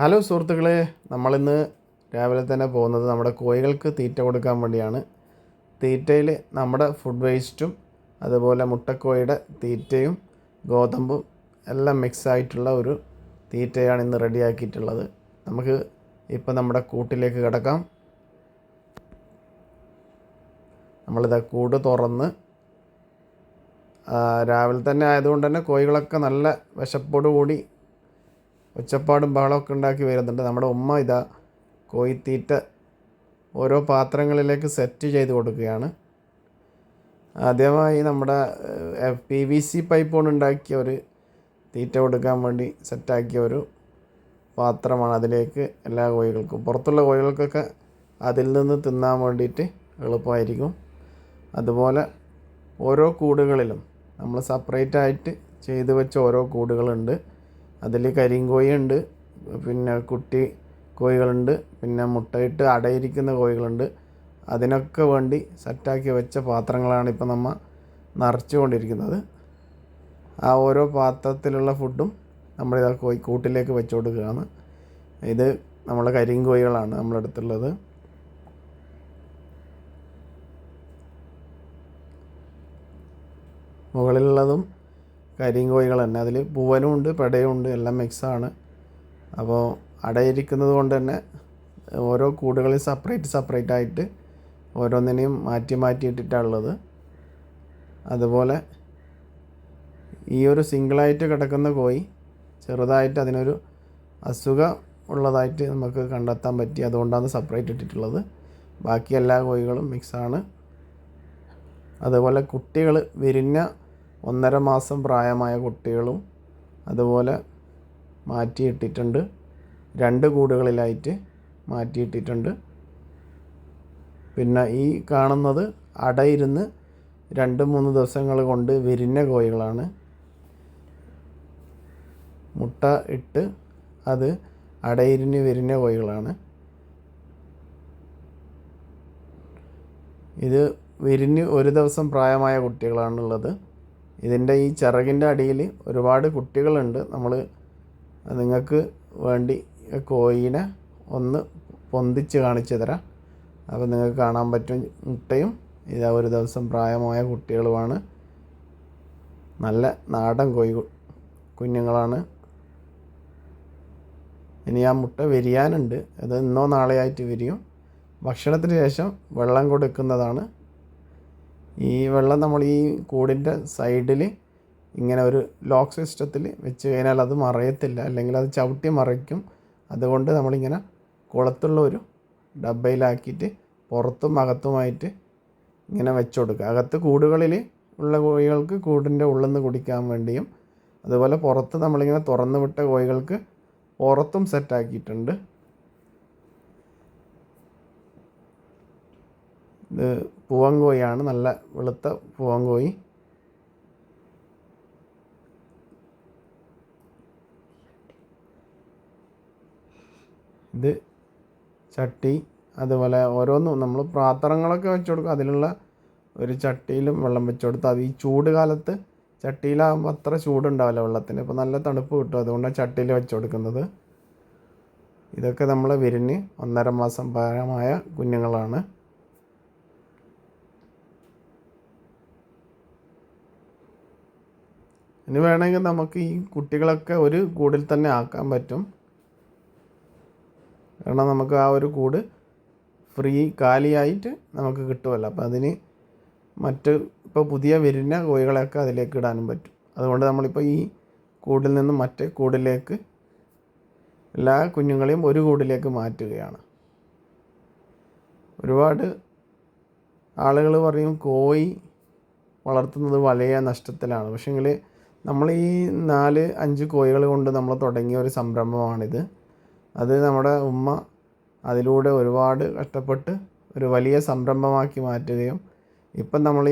Hello സുഹൃത്തുക്കളെ, നമ്മളിന്ന് രാവിലെ തന്നെ പോകുന്നത് നമ്മുടെ കോഴികൾക്ക് തീറ്റ കൊടുക്കാൻ വേണ്ടിയാണ്. തീറ്റയിൽ നമ്മുടെ ഫുഡ് വേസ്റ്റും അതുപോലെ മുട്ടക്കോഴിയുടെ തീറ്റയും ഗോതമ്പും എല്ലാം മിക്സ് ആയിട്ടുള്ള ഒരു തീറ്റയാണ് ഇന്ന് റെഡിയാക്കിയിട്ടുള്ളത്. നമുക്ക് ഇപ്പം നമ്മുടെ കൂട്ടിലേക്ക് കിടക്കാം. നമ്മളിതാ കൂട് തുറന്ന് രാവിലെ തന്നെ ആയതുകൊണ്ട് തന്നെ കോഴികളൊക്കെ നല്ല വിശപ്പോടു കൂടി ഒച്ചപ്പാടും ബഹളമൊക്കെ ഉണ്ടാക്കി വരുന്നുണ്ട്. നമ്മുടെ ഉമ്മ ഇതാ കോഴിത്തീറ്റ ഓരോ പാത്രങ്ങളിലേക്ക് സെറ്റ് ചെയ്ത് കൊടുക്കുകയാണ്. ആദ്യമായി നമ്മുടെ PVC പൈപ്പ് കൊണ്ട് ഉണ്ടാക്കിയ ഒരു തീറ്റ കൊടുക്കാൻ വേണ്ടി സെറ്റാക്കിയ ഒരു പാത്രമാണ്. അതിലേക്ക് എല്ലാ കോഴികൾക്കും, പുറത്തുള്ള കോഴികൾക്കൊക്കെ അതിൽ നിന്ന് തിന്നാൻ വേണ്ടിയിട്ട് എളുപ്പമായിരിക്കും. അതുപോലെ ഓരോ കൂടുകളിലും നമ്മൾ സെപ്പറേറ്റ് ആയിട്ട് ചെയ്ത് വെച്ച ഓരോ കൂടുകളുണ്ട്. അതിൽ കരിങ്കോഴിയുണ്ട്, പിന്നെ കുട്ടി കോഴികളുണ്ട്, പിന്നെ മുട്ടയിട്ട് അടയിരിക്കുന്ന കോഴികളുണ്ട്. അതിനൊക്കെ വേണ്ടി സെറ്റാക്കി വെച്ച പാത്രങ്ങളാണ് ഇപ്പോൾ നമ്മൾ നിറച്ചു കൊണ്ടിരിക്കുന്നത്. ആ ഓരോ പാത്രത്തിലുള്ള ഫുഡും നമ്മളിതാ കൂട്ടിലേക്ക് വെച്ച് കൊടുക്കുകയാണ്. ഇത് നമ്മളെ കരിങ്കോഴികളാണ് നമ്മുടെ അടുത്തുള്ളത്. മുകളിലുള്ളതും കരിങ്കോഴികൾ തന്നെ. അതിൽ പൂവനും ഉണ്ട്, പെടയും ഉണ്ട്, എല്ലാം മിക്സാണ്. അപ്പോൾ അടയിരിക്കുന്നത് കൊണ്ട് തന്നെ ഓരോ കൂടുകളിൽ സെപ്പറേറ്റ് ആയിട്ട് ഓരോന്നിനെയും മാറ്റി ഇട്ടിട്ടാണുള്ളത്. അതുപോലെ ഈ ഒരു സിംഗിളായിട്ട് കിടക്കുന്ന കോഴി ചെറുതായിട്ട് അതിനൊരു അസുഖം ഉള്ളതായിട്ട് നമുക്ക് കണ്ടെത്താൻ പറ്റി. അതുകൊണ്ടാണ് സെപ്പറേറ്റ് ഇട്ടിട്ടുള്ളത്. ബാക്കി എല്ലാ കോഴികളും മിക്സാണ്. അതുപോലെ കുട്ടികൾ വിരിഞ്ഞ 1.5 മാസം പ്രായമായ കുട്ടികളും അതുപോലെ മാറ്റിയിട്ടിട്ടുണ്ട്. 2 കൂടുകളിലായിട്ട് മാറ്റിയിട്ടിട്ടുണ്ട്. പിന്നെ ഈ കാണുന്നത് അടയിരുന്ന് 2-3 ദിവസങ്ങൾ കൊണ്ട് വിരിഞ്ഞ കോഴികളാണ്. മുട്ട ഇട്ട് അത് അടയിരിഞ്ഞ് വിരിഞ്ഞ കോഴികളാണ്. ഇത് വിരിഞ്ഞ് 1 ദിവസം പ്രായമായ കുട്ടികളാണുള്ളത്. ഇതിൻ്റെ ഈ ചിറകിൻ്റെ അടിയിൽ ഒരുപാട് കുട്ടികളുണ്ട്. നമ്മൾ നിങ്ങൾക്ക് വേണ്ടി കോഴീനെ ഒന്ന് പൊന്തിച്ച് കാണിച്ചു തരാം. അപ്പോൾ നിങ്ങൾക്ക് കാണാൻ പറ്റും. മുട്ടയും ഇതാ 1 ദിവസം പ്രായമായ കുട്ടികളുമാണ്. നല്ല നാടൻ കുഞ്ഞുങ്ങളാണ്. ഇനി ആ മുട്ട വിരിയാനുണ്ട്. അത് ഇന്നോ നാളെയായിട്ട് വിരിയും. ഭക്ഷണത്തിന് ശേഷം വെള്ളം കൊടുക്കുന്നതാണ്. ഈ വെള്ളം നമ്മൾ ഈ കൂടിൻ്റെ സൈഡിൽ ഇങ്ങനെ ഒരു ലോക്ക് സിസ്റ്റത്തിൽ വെച്ച് കഴിഞ്ഞാൽ അത് മറയത്തില്ല, അല്ലെങ്കിൽ അത് ചവിട്ടി മറയ്ക്കും. അതുകൊണ്ട് നമ്മളിങ്ങനെ കുളത്തുള്ള ഒരു ഡബ്ബയിലാക്കിയിട്ട് പുറത്തും അകത്തുമായിട്ട് ഇങ്ങനെ വെച്ച് കൊടുക്കുക. അകത്ത് കൂടുകളിൽ ഉള്ള കോഴികൾക്ക് കൂടിൻ്റെ ഉള്ളിൽ നിന്ന് കുടിക്കാൻ വേണ്ടിയും, അതുപോലെ പുറത്ത് നമ്മളിങ്ങനെ തുറന്നു വിട്ട കോഴികൾക്ക് പുറത്തും സെറ്റാക്കിയിട്ടുണ്ട്. ഇത് പൂവൻകോഴിയാണ്, നല്ല വെളുത്ത പൂവൻകോഴി. ഇത് ചട്ടി, അതുപോലെ ഓരോന്നും നമ്മൾ പാത്രങ്ങളൊക്കെ വെച്ച് കൊടുക്കും. അതിലുള്ള ഒരു ചട്ടിയിലും വെള്ളം വെച്ച് കൊടുത്ത്, അത് ഈ ചൂട് കാലത്ത് ചട്ടിയിലാകുമ്പോൾ അത്ര ചൂടുണ്ടാവില്ല വെള്ളത്തിന്. ഇപ്പോൾ നല്ല തണുപ്പ് കിട്ടും. അതുകൊണ്ടാണ് ചട്ടിയിൽ വെച്ച് കൊടുക്കുന്നത്. ഇതൊക്കെ നമ്മൾ വിരിഞ്ഞ് 1.5 മാസം പ്രായമായ കുഞ്ഞുങ്ങളാണ്. ഇനി വേണമെങ്കിൽ നമുക്ക് ഈ കുട്ടികളൊക്കെ ഒരു കൂടിൽ തന്നെ ആക്കാൻ പറ്റും. കാരണം നമുക്ക് ആ ഒരു കൂട് ഫ്രീ കാലിയായിട്ട് നമുക്ക് കിട്ടുമല്ലോ. അപ്പോൾ അതിന് ഇപ്പോൾ പുതിയ വിരിഞ്ഞ കോഴികളെയൊക്കെ അതിലേക്ക് ഇടാനും പറ്റും. അതുകൊണ്ട് നമ്മളിപ്പോൾ ഈ കൂടിൽ നിന്ന് മറ്റേ കൂടിലേക്ക് എല്ലാ കുഞ്ഞുങ്ങളെയും ഒരു കൂടിലേക്ക് മാറ്റുകയാണ്. ഒരുപാട് ആളുകൾ പറയും കോഴി വളർത്തുന്നത് വലിയ നഷ്ടത്തിലാണ്. പക്ഷേങ്കിൽ നമ്മൾ ഈ 4-5 കോഴികൾ കൊണ്ട് നമ്മൾ തുടങ്ങിയ ഒരു സംരംഭമാണിത്. അത് നമ്മുടെ ഉമ്മ അതിലൂടെ ഒരുപാട് കഷ്ടപ്പെട്ട് ഒരു വലിയ സംരംഭമാക്കി മാറ്റുകയും ഇപ്പം നമ്മൾ